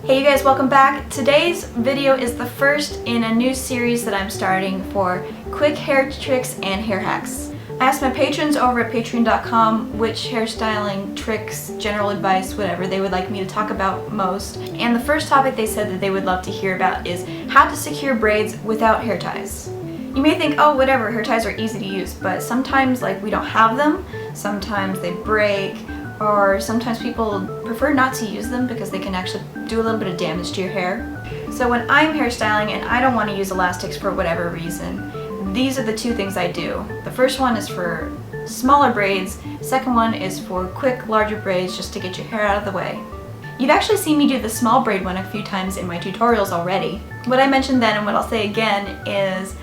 Hey you guys, welcome back. Today's video is the first in a new series that I'm starting for quick hair tricks and hair hacks. I asked my patrons over at patreon.com which hairstyling tricks, general advice, whatever, they would like me to talk about most. And the first topic they said that they would love to hear about is how to secure braids without hair ties. You may think, oh whatever, hair ties are easy to use, but sometimes we don't have them, sometimes they break, or sometimes people prefer not to use them because they can actually do a little bit of damage to your hair. So when I'm hairstyling and I don't want to use elastics for whatever reason, these are the two things I do. The first one is for smaller braids, second one is for quick, larger braids just to get your hair out of the way. You've actually seen me do the small braid one a few times in my tutorials already. What I mentioned then and what I'll say again is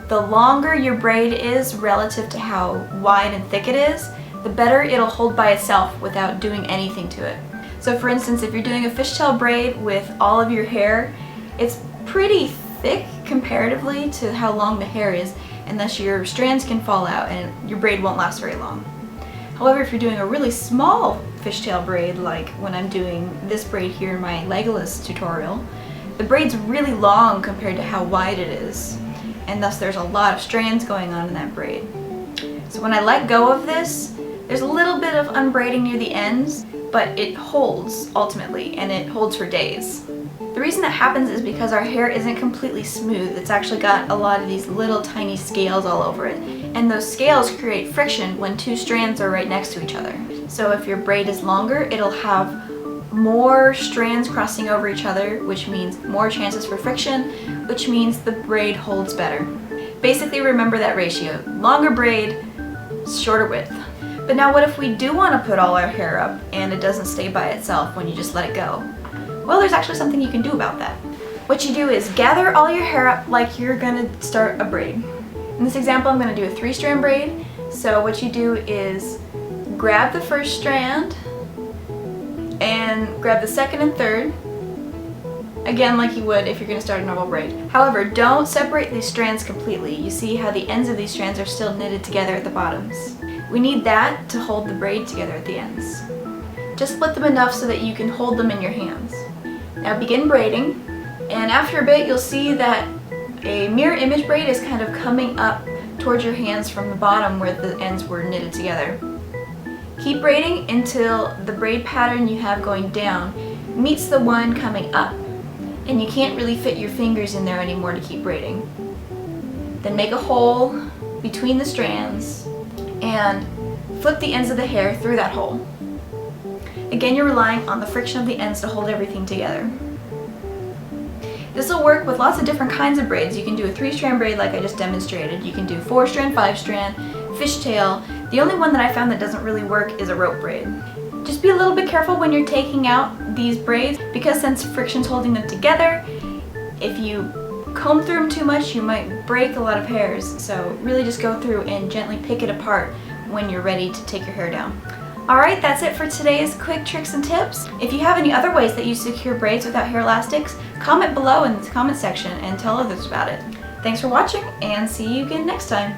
the longer your braid is relative to how wide and thick it is, the better it'll hold by itself without doing anything to it. So for instance, if you're doing a fishtail braid with all of your hair, it's pretty thick comparatively to how long the hair is, and thus your strands can fall out and your braid won't last very long. However, if you're doing a really small fishtail braid, like when I'm doing this braid here in my Legolas tutorial, the braid's really long compared to how wide it is, and thus there's a lot of strands going on in that braid. So when I let go of this, there's a little bit of unbraiding near the ends, but it holds ultimately, and it holds for days. The reason that happens is because our hair isn't completely smooth. It's actually got a lot of these little tiny scales all over it, and those scales create friction when two strands are right next to each other. So if your braid is longer, it'll have more strands crossing over each other, which means more chances for friction, which means the braid holds better. Basically remember that ratio. Longer braid, shorter width. But now what if we do want to put all our hair up and it doesn't stay by itself when you just let it go? Well, there's actually something you can do about that. What you do is gather all your hair up like you're gonna start a braid. In this example, I'm gonna do a 3-strand braid. So what you do is grab the first strand and grab the second and third, again like you would if you're gonna start a normal braid. However, don't separate these strands completely. You see how the ends of these strands are still knitted together at the bottoms. We need that to hold the braid together at the ends. Just split them enough so that you can hold them in your hands. Now begin braiding, and after a bit you'll see that a mirror image braid is kind of coming up towards your hands from the bottom where the ends were knitted together. Keep braiding until the braid pattern you have going down meets the one coming up, and you can't really fit your fingers in there anymore to keep braiding. Then make a hole between the strands and flip the ends of the hair through that hole. Again, you're relying on the friction of the ends to hold everything together. This will work with lots of different kinds of braids. You can do a 3-strand braid like I just demonstrated. You can do 4-strand, 5-strand, fishtail. The only one that I found that doesn't really work is a rope braid. Just be a little bit careful when you're taking out these braids, because since friction's holding them together, if you comb through them too much, you might break a lot of hairs. So really just go through and gently pick it apart when you're ready to take your hair down. Alright, that's it for today's quick tricks and tips. If you have any other ways that you secure braids without hair elastics, comment below in the comment section and tell others about it. Thanks for watching, and see you again next time.